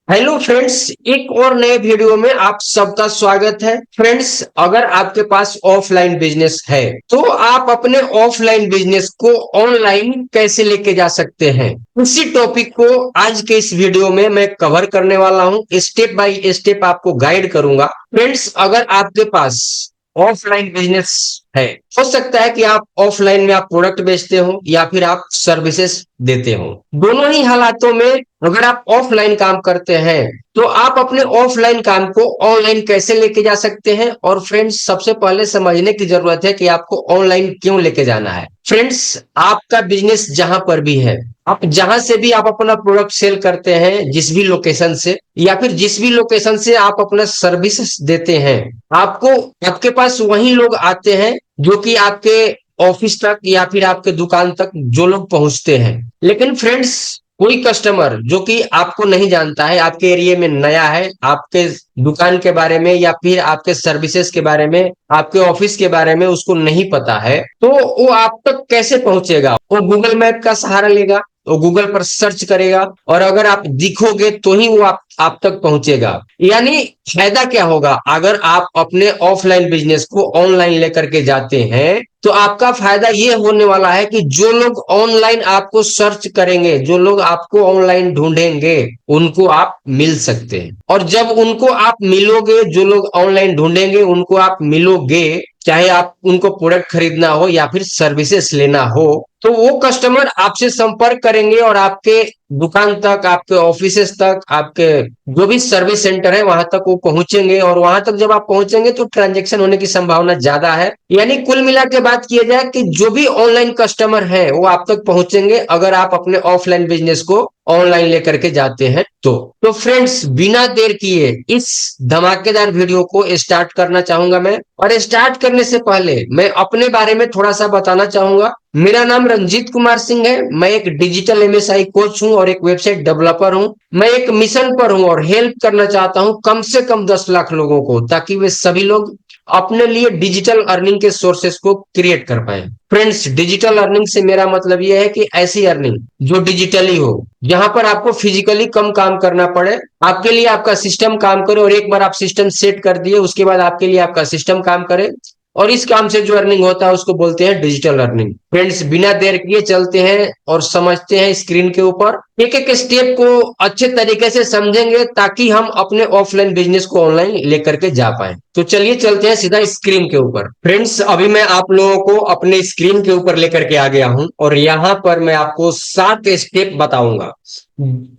Hello friends, एक और नए वीडियो में आप सबका स्वागत है। फ्रेंड्स, अगर आपके पास ऑफलाइन बिजनेस है तो आप अपने ऑफलाइन बिजनेस को ऑनलाइन कैसे लेके जा सकते हैं, इसी टॉपिक को आज के इस वीडियो में मैं कवर करने वाला हूं। स्टेप बाय स्टेप आपको गाइड करूंगा। फ्रेंड्स, अगर आपके पास ऑफलाइन बिजनेस है, हो सकता है कि आप ऑफलाइन में आप प्रोडक्ट बेचते हो या फिर आप सर्विसेज देते हो। दोनों ही हालातों में अगर आप ऑफलाइन काम करते हैं तो आप अपने ऑफलाइन काम को ऑनलाइन कैसे लेके जा सकते हैं। और फ्रेंड्स, सबसे पहले समझने की जरूरत है कि आपको ऑनलाइन क्यों लेके जाना है। फ्रेंड्स, आपका बिजनेस जहां पर भी है, आप जहां से भी आप अपना प्रोडक्ट सेल करते हैं, जिस भी लोकेशन से या फिर जिस भी लोकेशन से आप अपना सर्विसेज देते हैं, आपको आपके पास वही लोग आते हैं जो कि आपके ऑफिस तक या फिर आपके दुकान तक जो लोग पहुंचते हैं। लेकिन फ्रेंड्स, कोई कस्टमर जो कि आपको नहीं जानता है, आपके एरिया में नया है, आपके दुकान के बारे में या फिर आपके सर्विसेज के बारे में, आपके ऑफिस के बारे में उसको नहीं पता है, तो वो आप तक कैसे पहुंचेगा? वो गूगल मैप का सहारा लेगा, वो गूगल पर सर्च करेगा और अगर आप दिखोगे तो ही वो आप तक पहुंचेगा। यानी फायदा क्या होगा अगर आप अपने ऑफलाइन बिजनेस को ऑनलाइन लेकर के जाते हैं? तो आपका फायदा ये होने वाला है कि जो लोग ऑनलाइन आपको सर्च करेंगे, जो लोग आपको ऑनलाइन ढूंढेंगे, उनको आप मिल सकते हैं। और जब उनको आप मिलोगे, जो लोग ऑनलाइन ढूंढेंगे उनको आप मिलोगे, चाहे आप उनको प्रोडक्ट खरीदना हो या फिर सर्विसेज लेना हो, तो वो कस्टमर आपसे संपर्क करेंगे और आपके दुकान तक, आपके ऑफिसेस तक, आपके जो भी सर्विस सेंटर है वहां तक वो पहुंचेंगे। और वहां तक जब आप पहुंचेंगे तो ट्रांजैक्शन होने की संभावना ज्यादा है। यानी कुल मिला के बात किया जाए कि जो भी ऑनलाइन कस्टमर है वो आप तक पहुंचेंगे अगर आप अपने ऑफलाइन बिजनेस को ऑनलाइन लेकर के जाते हैं तो फ्रेंड्स, बिना देर किए इस धमाकेदार वीडियो को स्टार्ट करना चाहूंगा मैं। और स्टार्ट करने से पहले मैं अपने बारे में थोड़ा सा बताना चाहूंगा। मेरा नाम रंजीत कुमार सिंह है। मैं एक डिजिटल एमएसआई कोच हूं और एक वेबसाइट डेवलपर हूं। मैं एक मिशन पर हूं और हेल्प करना चाहता हूं कम से कम 10 लाख लोगों को, ताकि वे सभी लोग अपने लिए डिजिटल अर्निंग के सोर्सेस को क्रिएट कर पाए। फ्रेंड्स, डिजिटल अर्निंग से मेरा मतलब यह है कि ऐसी अर्निंग जो डिजिटली हो, जहां पर आपको फिजिकली कम काम करना पड़े, आपके लिए आपका सिस्टम काम करे और एक बार आप सिस्टम सेट कर दिए उसके बाद आपके लिए आपका सिस्टम काम करे, और इस काम से जो अर्निंग होता है उसको बोलते हैं डिजिटल अर्निंग। फ्रेंड्स, बिना देर किए चलते हैं और समझते हैं स्क्रीन के ऊपर। एक एक स्टेप को अच्छे तरीके से समझेंगे ताकि हम अपने ऑफलाइन बिजनेस को ऑनलाइन लेकर के जा पाए। तो चलिए चलते हैं सीधा स्क्रीन के ऊपर। फ्रेंड्स, अभी मैं आप लोगों को अपने स्क्रीन के ऊपर लेकर के आ गया हूं और यहाँ पर मैं आपको 7 स्टेप बताऊंगा।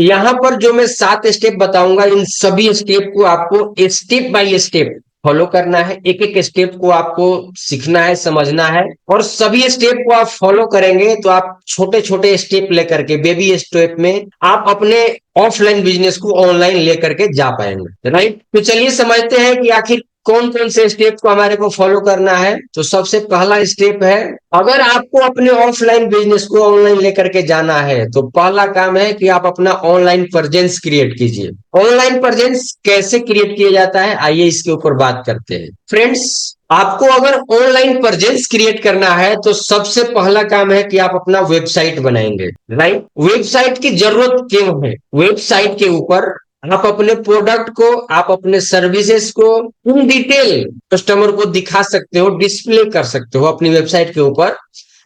यहाँ पर जो मैं 7 स्टेप बताऊंगा, इन सभी स्टेप को आपको स्टेप बाय स्टेप फॉलो करना है। एक एक स्टेप को आपको सीखना है, समझना है, और सभी स्टेप को आप फॉलो करेंगे तो आप छोटे छोटे स्टेप लेकर के, बेबी स्टेप में आप अपने ऑफलाइन बिजनेस को ऑनलाइन लेकर के जा पाएंगे। राइट? तो चलिए समझते हैं कि आखिर कौन कौन से स्टेप को हमारे को फॉलो करना है। तो सबसे पहला स्टेप है, अगर आपको अपने ऑफलाइन बिजनेस को ऑनलाइन लेकर के जाना है तो पहला काम है कि आप अपना ऑनलाइन प्रेजेंस क्रिएट कीजिए। ऑनलाइन प्रेजेंस कैसे क्रिएट किया जाता है, आइए इसके ऊपर बात करते हैं। फ्रेंड्स, आपको अगर ऑनलाइन प्रेजेंस क्रिएट करना है तो सबसे पहला काम है कि आप अपना वेबसाइट बनाएंगे। राइट? वेबसाइट की जरूरत क्यों है? वेबसाइट के ऊपर आप अपने प्रोडक्ट को, आप अपने सर्विसेज को इन डिटेल कस्टमर को दिखा सकते हो, डिस्प्ले कर सकते हो अपनी वेबसाइट के ऊपर।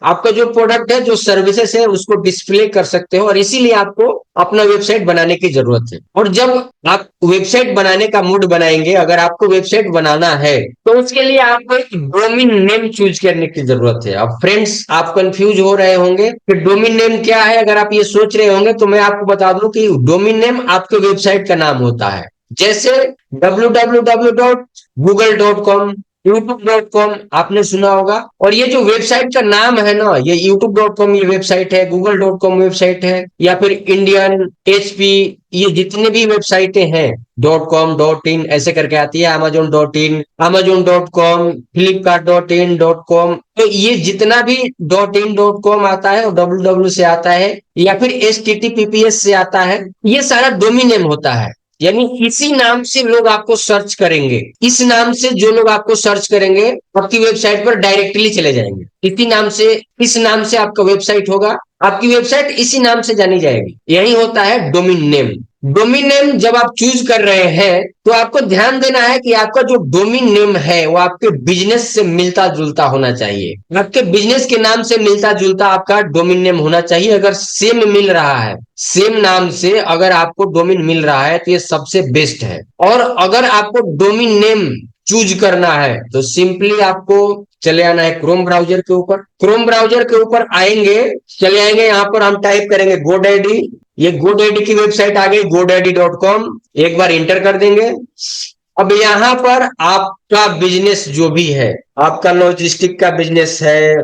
आपका जो प्रोडक्ट है, जो सर्विसेज है, उसको डिस्प्ले कर सकते हो और इसीलिए आपको अपना वेबसाइट बनाने की जरूरत है। और जब आप वेबसाइट बनाने का मूड बनाएंगे, अगर आपको वेबसाइट बनाना है तो उसके लिए आपको एक डोमेन नेम चूज करने की जरूरत है। अब फ्रेंड्स, आप कंफ्यूज हो रहे होंगे कि डोमेन नेम क्या है। अगर आप ये सोच रहे होंगे तो मैं आपको बता दूं कि डोमेन नेम आपके वेबसाइट का नाम होता है। जैसे www.google.com, youtube.com आपने सुना होगा। और ये जो वेबसाइट का नाम है ना, ये youtube.com ये वेबसाइट है, google.com वेबसाइट है, या फिर इंडियन, एचपी, ये जितने भी वेबसाइटें हैं, .com, .in ऐसे करके आती है, amazon.in, amazon.com, flipkart.in.com, तो ये जितना भी .in.com आता है और www से आता है या फिर https से आता है, ये सारा डोमेन नेम होता है। यानी इसी नाम से लोग आपको सर्च करेंगे। इस नाम से जो लोग आपको सर्च करेंगे आपकी वेबसाइट पर डायरेक्टली चले जाएंगे। इसी नाम से, इस नाम से आपका वेबसाइट होगा, आपकी वेबसाइट इसी नाम से जानी जाएगी। यही होता है डोमेन नेम। डोमेन नेम जब आप चूज कर रहे हैं तो आपको ध्यान देना है कि आपका जो डोमेन नेम है वो आपके बिजनेस से मिलता जुलता होना चाहिए। आपके बिजनेस के नाम से मिलता जुलता आपका डोमेन नेम होना चाहिए। अगर सेम मिल रहा है, सेम नाम से अगर आपको डोमेन मिल रहा है तो ये सबसे बेस्ट है। और अगर आपको डोमेन नेम चूज करना है तो सिंपली आपको चले आना है क्रोम ब्राउजर के ऊपर। क्रोम ब्राउजर के ऊपर आएंगे, चले आएंगे, यहाँ पर हम टाइप करेंगे गोडैडी। ये गोडैडी की वेबसाइट आ गई godaddy.com। एक बार इंटर कर देंगे। अब यहाँ पर आपका बिजनेस जो भी है, आपका लॉजिस्टिक का बिजनेस है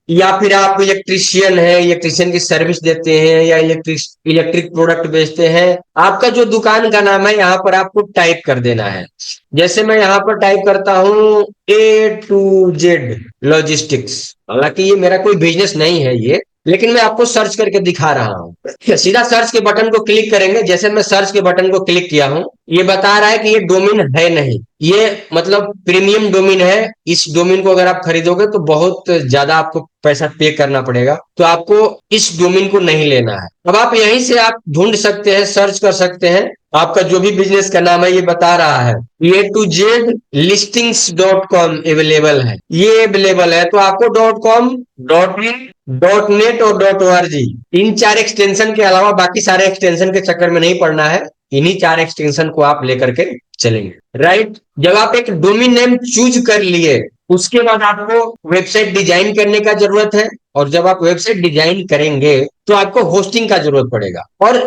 या फिर आप इलेक्ट्रिशियन है, इलेक्ट्रिशियन की सर्विस देते हैं या इलेक्ट्रिक प्रोडक्ट बेचते हैं, आपका जो दुकान का नाम है यहाँ पर आपको टाइप कर देना है। जैसे मैं यहाँ पर टाइप करता हूँ A to Z लॉजिस्टिक्स। हालांकि ये मेरा कोई बिजनेस नहीं है ये, लेकिन मैं आपको सर्च करके दिखा रहा हूँ। सीधा सर्च के बटन को क्लिक करेंगे। जैसे मैं सर्च के बटन को क्लिक किया हूँ, ये बता रहा है कि ये डोमेन है नहीं, ये मतलब प्रीमियम डोमेन है। इस डोमेन को अगर आप खरीदोगे तो बहुत ज्यादा आपको पैसा पे करना पड़ेगा, तो आपको इस डोमेन को नहीं लेना है। अब आप यहीं से आप ढूंढ सकते हैं, सर्च कर सकते हैं। आपका जो भी बिजनेस का नाम है ये बता रहा है A to Z listings.com available है, ये अवेलेबल है। तो आपको .com, .in, .net और .org इन चार एक्सटेंशन के अलावा बाकी सारे एक्सटेंशन के चक्कर में नहीं पड़ना है। इन्हीं चार एक्सटेंशन को आप लेकर के चलेंगे, राइट। जब आप एक डोमेन नेम चूज कर लिए, उसके बाद आपको वेबसाइट डिजाइन करने का जरूरत है। और जब आप वेबसाइट डिजाइन करेंगे तो आपको होस्टिंग का जरूरत पड़ेगा। और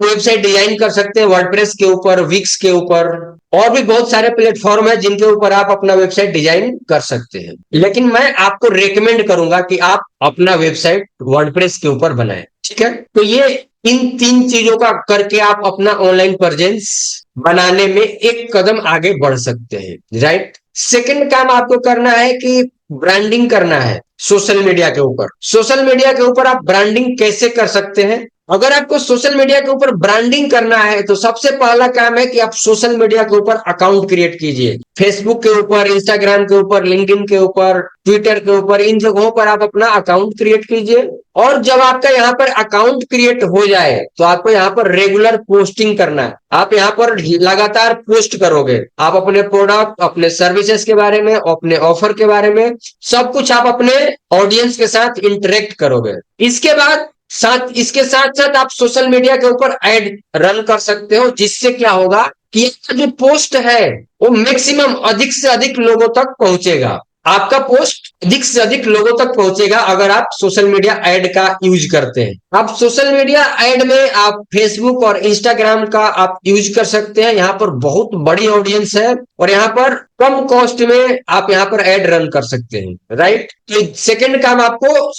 वेबसाइट डिजाइन कर सकते हैं वर्डप्रेस के ऊपर, विक्स के ऊपर, और भी बहुत सारे प्लेटफॉर्म है जिनके ऊपर आप अपना वेबसाइट डिजाइन कर सकते हैं। लेकिन मैं आपको रेकमेंड करूंगा कि आप अपना वेबसाइट वर्डप्रेस के ऊपर बनाएं, ठीक है। तो ये इन तीन चीजों का करके आप अपना ऑनलाइन प्रेजेंस बनाने में एक कदम आगे बढ़ सकते हैं, राइट। सेकंड काम आपको करना है कि ब्रांडिंग करना है सोशल मीडिया के ऊपर। सोशल मीडिया के ऊपर आप ब्रांडिंग कैसे कर सकते हैं? अगर आपको सोशल मीडिया के ऊपर ब्रांडिंग करना है तो सबसे पहला काम है कि आप सोशल मीडिया के ऊपर अकाउंट क्रिएट कीजिए। फेसबुक के ऊपर, इंस्टाग्राम के ऊपर, लिंक्डइन के ऊपर, ट्विटर के ऊपर, इन जगहों पर आप अपना अकाउंट क्रिएट कीजिए। और जब आपका यहाँ पर अकाउंट क्रिएट हो जाए तो आपको यहाँ पर रेगुलर पोस्टिंग करना है। आप यहाँ पर लगातार पोस्ट करोगे, आप अपने प्रोडक्ट, अपने सर्विसेज के बारे में, अपने ऑफर के बारे में, सब कुछ आप अपने ऑडियंस के साथ इंटरेक्ट करोगे। इसके साथ साथ आप सोशल मीडिया के ऊपर एड रन कर सकते हो, जिससे क्या होगा कि जो पोस्ट है वो मैक्सिमम अधिक से अधिक लोगों तक पहुंचेगा। आपका पोस्ट अधिक से अधिक लोगों तक पहुंचेगा अगर आप सोशल मीडिया एड का यूज करते हैं। आप सोशल मीडिया एड में आप फेसबुक और इंस्टाग्राम का आप यूज कर सकते हैं। यहाँ पर बहुत बड़ी ऑडियंस है और यहाँ पर कम कॉस्ट में आप यहाँ पर एड रन कर सकते हैं, राइट। तो सेकंड काम आपको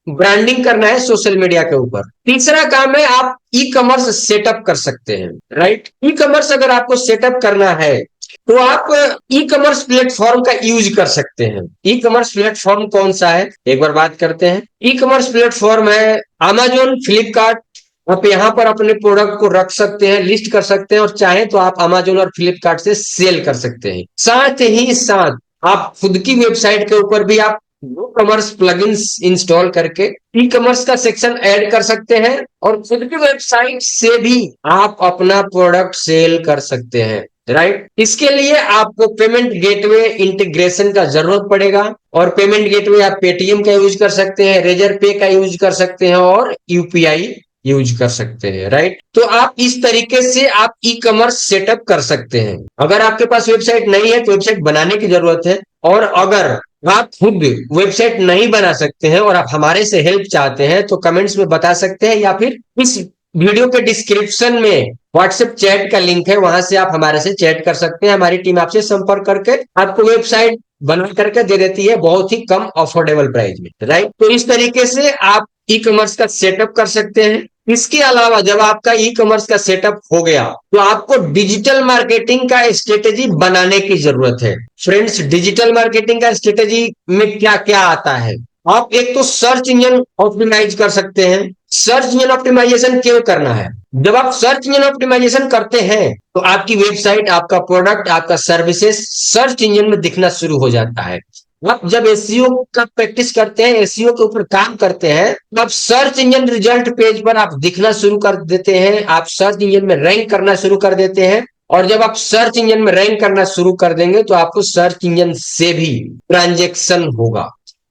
ब्रांडिंग करना है सोशल मीडिया के ऊपर। तीसरा काम है आप ई कॉमर्स सेटअप कर सकते हैं, राइट। ई कॉमर्स अगर आपको सेटअप करना है तो आप ई कॉमर्स प्लेटफॉर्म का यूज कर सकते हैं। ई कॉमर्स प्लेटफॉर्म कौन सा है, एक बार बात करते हैं। ई कॉमर्स प्लेटफॉर्म है अमेजोन, फ्लिपकार्ट। आप यहाँ पर अपने प्रोडक्ट को रख सकते हैं, लिस्ट कर सकते हैं, और चाहे तो आप अमेजोन और फ्लिपकार्ट से सेल कर सकते हैं। साथ ही साथ आप खुद की वेबसाइट के ऊपर भी आप कॉमर्स प्लगइन्स इंस्टॉल करके ई कॉमर्स का सेक्शन ऐड कर सकते हैं और खुद की वेबसाइट से भी आप अपना प्रोडक्ट सेल कर सकते हैं, राइट। इसके लिए आपको पेमेंट गेटवे इंटीग्रेशन का जरूरत पड़ेगा और पेमेंट गेटवे आप पेटीएम का यूज कर सकते हैं, रेजर पे का यूज कर सकते हैं और यूपीआई यूज कर सकते हैं, राइट। तो आप इस तरीके से आप ई कॉमर्स सेटअप कर सकते हैं। अगर आपके पास वेबसाइट नहीं है तो वेबसाइट बनाने की जरूरत है, और अगर आप खुद वेबसाइट नहीं बना सकते हैं और आप हमारे से हेल्प चाहते हैं तो कमेंट्स में बता सकते हैं, या फिर इस वीडियो के डिस्क्रिप्शन में व्हाट्सएप चैट का लिंक है, वहां से आप हमारे से चैट कर सकते हैं। हमारी टीम आपसे संपर्क करके आपको वेबसाइट बना करके दे देती है बहुत ही कम अफोर्डेबल प्राइस में, राइट। तो इस तरीके से आप ई कॉमर्स का सेटअप कर सकते हैं। इसके अलावा जब आपका ई कॉमर्स का सेटअप हो गया तो आपको डिजिटल मार्केटिंग का स्ट्रेटेजी बनाने की जरूरत है। फ्रेंड्स, डिजिटल मार्केटिंग का स्ट्रेटेजी में क्या क्या आता है? आप एक तो सर्च इंजन ऑप्टिमाइज कर सकते हैं। सर्च इंजन ऑप्टिमाइजेशन क्यों करना है? जब आप सर्च इंजन ऑप्टिमाइजेशन करते हैं तो आपकी वेबसाइट, आपका प्रोडक्ट, आपका सर्विसेज सर्च इंजन में दिखना शुरू हो जाता है। आप जब एसईओ का प्रैक्टिस करते हैं, एसईओ के ऊपर काम करते हैं, तो आप सर्च इंजन रिजल्ट पेज पर आप दिखना शुरू कर देते हैं, आप सर्च इंजन में रैंक करना शुरू कर देते हैं। और जब आप सर्च इंजन में रैंक करना शुरू कर देंगे तो आपको सर्च इंजन से भी ट्रांजेक्शन होगा।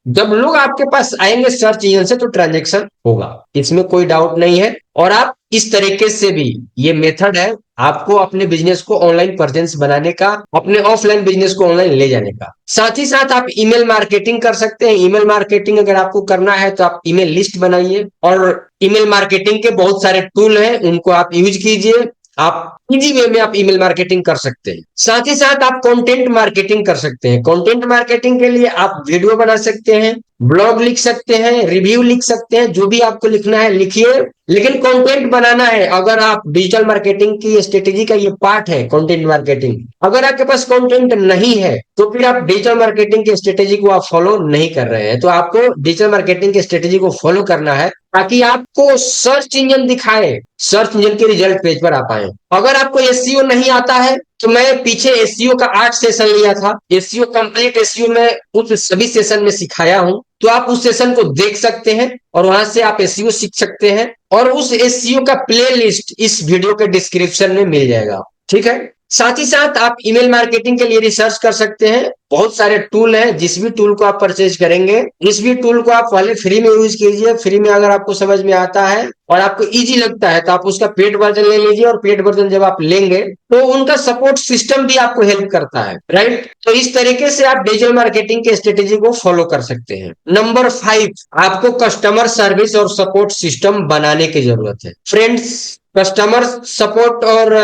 जब लोग आपके पास आएंगे सर्च इंजन से तो ट्रांजेक्शन होगा, इसमें कोई डाउट नहीं है। और आप इस तरीके से भी, ये मेथड है आपको अपने बिजनेस को ऑनलाइन प्रेजेंस बनाने का, अपने ऑफलाइन बिजनेस को ऑनलाइन ले जाने का। साथ ही साथ आप ईमेल मार्केटिंग कर सकते हैं। ईमेल मार्केटिंग अगर आपको करना है तो आप ईमेल लिस्ट बनाइए और ईमेल मार्केटिंग के बहुत सारे टूल हैं, उनको आप यूज कीजिए। आप इजी वे में आप ईमेल मार्केटिंग कर सकते हैं। साथ ही साथ आप कंटेंट मार्केटिंग कर सकते हैं। कंटेंट मार्केटिंग के लिए आप वीडियो बना सकते हैं, ब्लॉग लिख सकते हैं, रिव्यू लिख सकते हैं, जो भी आपको लिखना है लिखिए, लेकिन कंटेंट बनाना है। अगर आप डिजिटल मार्केटिंग की स्ट्रेटेजी का ये पार्ट है कंटेंट मार्केटिंग, अगर आपके पास कंटेंट नहीं है तो फिर आप डिजिटल मार्केटिंग की स्ट्रेटेजी को आप फॉलो नहीं कर रहे हैं। तो आपको डिजिटल मार्केटिंग की स्ट्रेटेजी को फॉलो करना है ताकि आपको सर्च इंजन दिखाए, सर्च इंजन के रिजल्ट पेज पर आप आए। अगर आपको एसईओ नहीं आता है तो मैं पीछे एसईओ का 8 सेशन लिया था, एसईओ कंप्लीट एसईओ में उस सभी सेशन में सिखाया हूं, तो आप उस सेशन को देख सकते हैं और वहां से आप एसईओ सीख सकते हैं। और उस एसईओ का प्ले लिस्ट इस वीडियो के डिस्क्रिप्शन में मिल जाएगा, ठीक है। साथ ही साथ आप ईमेल मार्केटिंग के लिए रिसर्च कर सकते हैं। बहुत सारे टूल हैं, जिस भी टूल को आप परचेज करेंगे, इस भी टूल को आप पहले फ्री में यूज कीजिए। फ्री में अगर आपको समझ में आता है और आपको इजी लगता है तो आप उसका पेड वर्जन ले लीजिए। और पेड वर्जन जब आप लेंगे तो उनका सपोर्ट सिस्टम भी आपको हेल्प करता है, राइट। तो इस तरीके से आप डिजिटल मार्केटिंग के स्ट्रेटेजी को फॉलो कर सकते हैं। नंबर 5, आपको कस्टमर सर्विस और सपोर्ट सिस्टम बनाने की जरूरत है। फ्रेंड्स, कस्टमर सपोर्ट और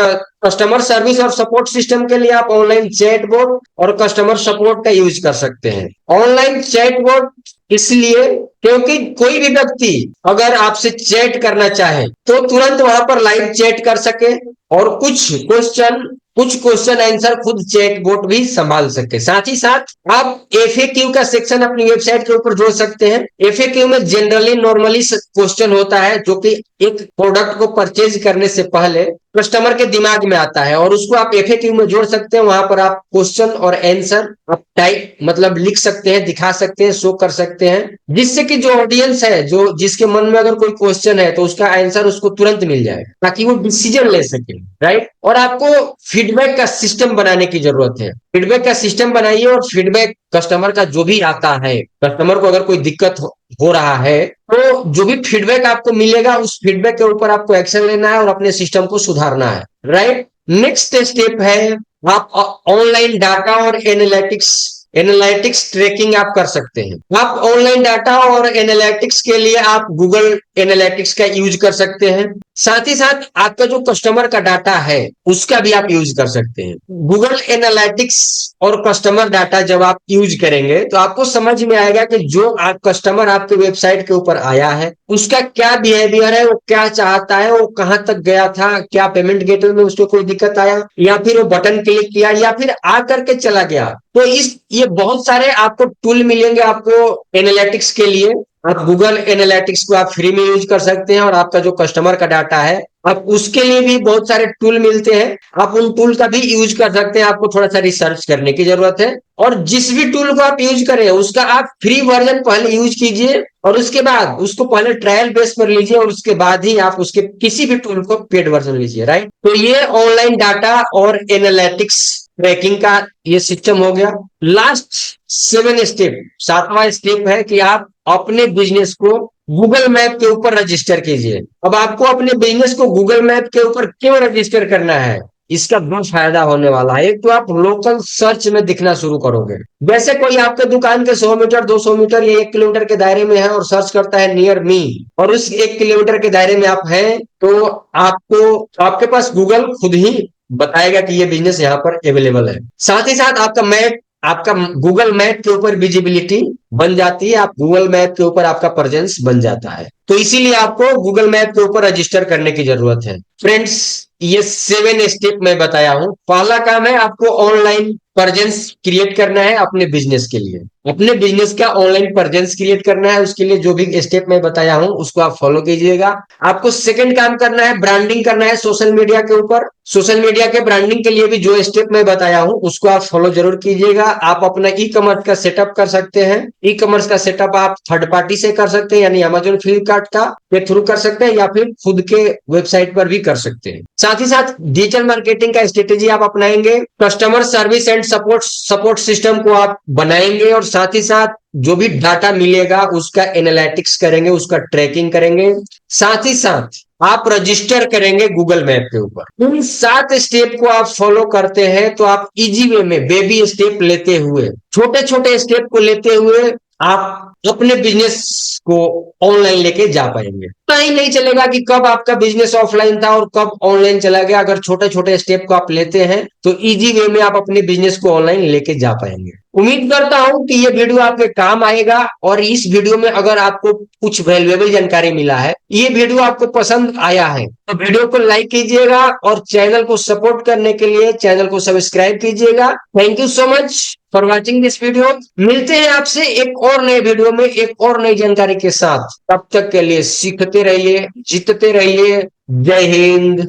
कस्टमर सर्विस और सपोर्ट सिस्टम के लिए आप ऑनलाइन चैटबॉट और कस्टमर सपोर्ट का यूज कर सकते हैं। ऑनलाइन चैटबॉट इसलिए क्योंकि कोई भी व्यक्ति अगर आपसे चैट करना चाहे तो तुरंत वहां पर लाइव चैट कर सके और कुछ क्वेश्चन आंसर खुद चैटबॉट भी संभाल सके। साथ ही साथ आप एफएक्यू का सेक्शन अपनी वेबसाइट के ऊपर जोड़ सकते हैं। एफएक्यू में जनरली नॉर्मली क्वेश्चन होता है जो कि एक प्रोडक्ट को परचेज करने से पहले कस्टमर के दिमाग में आता है और उसको आप एफएक्यू में जोड़ सकते हैं। वहां पर आप क्वेश्चन और आंसर आप टाइप मतलब लिख सकते हैं, दिखा सकते हैं, शो कर सकते हैं, जिससे कि जो ऑडियंस है, जो जिसके मन में अगर कोई क्वेश्चन है तो उसका आंसर उसको तुरंत मिल जाए ताकि वो डिसीजन ले सके, राइट। और आपको फीडबैक का सिस्टम बनाने की जरूरत है। फीडबैक का सिस्टम बनाइए और फीडबैक कस्टमर का जो भी आता है, कस्टमर को अगर कोई दिक्कत हो रहा है तो जो भी फीडबैक आपको मिलेगा उस फीडबैक के ऊपर आपको एक्शन लेना है और अपने सिस्टम को सुधारना है, राइट। नेक्स्ट स्टेप है आप ऑनलाइन डाटा और एनालिटिक्स ट्रैकिंग आप कर सकते हैं। आप ऑनलाइन डाटा और एनालिटिक्स के लिए आप गूगल एनालिटिक्स का यूज कर सकते हैं। साथ ही साथ आपका जो कस्टमर का डाटा है उसका भी आप यूज कर सकते हैं। गूगल एनालिटिक्स और कस्टमर डाटा जब आप यूज करेंगे तो आपको समझ में आएगा कि जो कस्टमर आपके वेबसाइट के ऊपर आया है उसका क्या बिहेवियर है, वो क्या चाहता है, वो कहां तक गया था, क्या पेमेंट गेटवे में उसको कोई दिक्कत आया या फिर वो बटन क्लिक किया या फिर आ करके चला गया। तो ये बहुत सारे आपको टूल मिलेंगे आपको एनालिटिक्स के लिए। आप गूगल एनालिटिक्स को आप फ्री में यूज कर सकते हैं और आपका जो कस्टमर का डाटा है आप उसके लिए भी बहुत सारे टूल मिलते हैं, आप उन टूल का भी यूज कर सकते हैं। आपको थोड़ा सा रिसर्च करने की जरूरत है और जिस भी टूल को आप यूज करें उसका आप फ्री वर्जन पहले यूज कीजिए और उसके बाद उसको पहले ट्रायल बेस पर लीजिए और उसके बाद ही आप उसके किसी भी टूल को पेड वर्जन लीजिए, राइट। तो ये ऑनलाइन डाटा और एनालिटिक्स ट्रैकिंग का ये सिस्टम हो गया। लास्ट 7 स्टेप, 7वां स्टेप है कि आप अपने बिजनेस को गूगल मैप के ऊपर रजिस्टर कीजिए। अब आपको अपने बिजनेस को गूगल मैप के ऊपर क्यों रजिस्टर करना है, इसका दो फायदा होने वाला है। एक तो आप लोकल सर्च में दिखना शुरू करोगे। वैसे कोई आपके दुकान के 100 मीटर 200 मीटर या 1 किलोमीटर के दायरे में है और सर्च करता है नियर मी और उस 1 किलोमीटर के दायरे में आप हैं तो आपके पास गूगल खुद ही बताएगा कि ये बिजनेस यहाँ पर अवेलेबल है। साथ ही साथ आपका गूगल मैप के ऊपर विजिबिलिटी बन जाती है, आप गूगल मैप के ऊपर आपका प्रेजेंस बन जाता है। तो इसीलिए आपको गूगल मैप के ऊपर रजिस्टर करने की जरूरत है। फ्रेंड्स, ये 7 स्टेप मैं बताया हूं। पहला काम है आपको ऑनलाइन प्रेजेंस क्रिएट करना है अपने बिजनेस के लिए, अपने बिजनेस का ऑनलाइन प्रेजेंस क्रिएट करना है, उसके लिए जो भी स्टेप मैं बताया हूं उसको आप फॉलो कीजिएगा। आपको सेकंड काम करना है, ब्रांडिंग करना है सोशल मीडिया के ऊपर। सोशल मीडिया के ब्रांडिंग के लिए भी जो स्टेप मैं बताया हूं उसको आप फॉलो जरूर कीजिएगा। आप अपना ई कॉमर्स का सेटअप कर सकते हैं। ई कॉमर्स का सेटअप आप थर्ड पार्टी से कर सकते हैं, यानी अमेजोन, फ्लिपकार्ट का के थ्रू कर सकते हैं, या फिर खुद के वेबसाइट पर भी कर सकते हैं। साथ ही साथ डिजिटल मार्केटिंग का स्ट्रेटेजी आप अपनाएंगे, customer service and support system को आप बनाएंगे, और साथ ही साथ जो भी डाटा मिलेगा उसका एनालिटिक्स करेंगे, उसका ट्रैकिंग करेंगे। साथ ही साथ आप रजिस्टर करेंगे गूगल मैप के ऊपर। इन 7 स्टेप को आप फॉलो करते हैं तो आप इजी वे में बेबी स्टेप लेते हुए, छोटे छोटे स्टेप को लेते हुए आप अपने बिजनेस को ऑनलाइन लेके जा पाएंगे। पता ही नहीं चलेगा कि कब आपका बिजनेस ऑफलाइन था और कब ऑनलाइन चला गया। अगर छोटे छोटे स्टेप को आप लेते हैं तो इजी वे में आप अपने बिजनेस को ऑनलाइन लेके जा पाएंगे। उम्मीद करता हूं कि ये वीडियो आपके काम आएगा, और इस वीडियो में अगर आपको कुछ वैल्यूएबल जानकारी मिला है, ये वीडियो आपको पसंद आया है, तो वीडियो को लाइक कीजिएगा और चैनल को सपोर्ट करने के लिए चैनल को सब्सक्राइब कीजिएगा। Thank you so much for watching this video. मिलते हैं आपसे एक और नए वीडियो में एक और नई जानकारी के साथ। तब तक के लिए सीखते रहिए, जीतते रहिए। जय हिंद।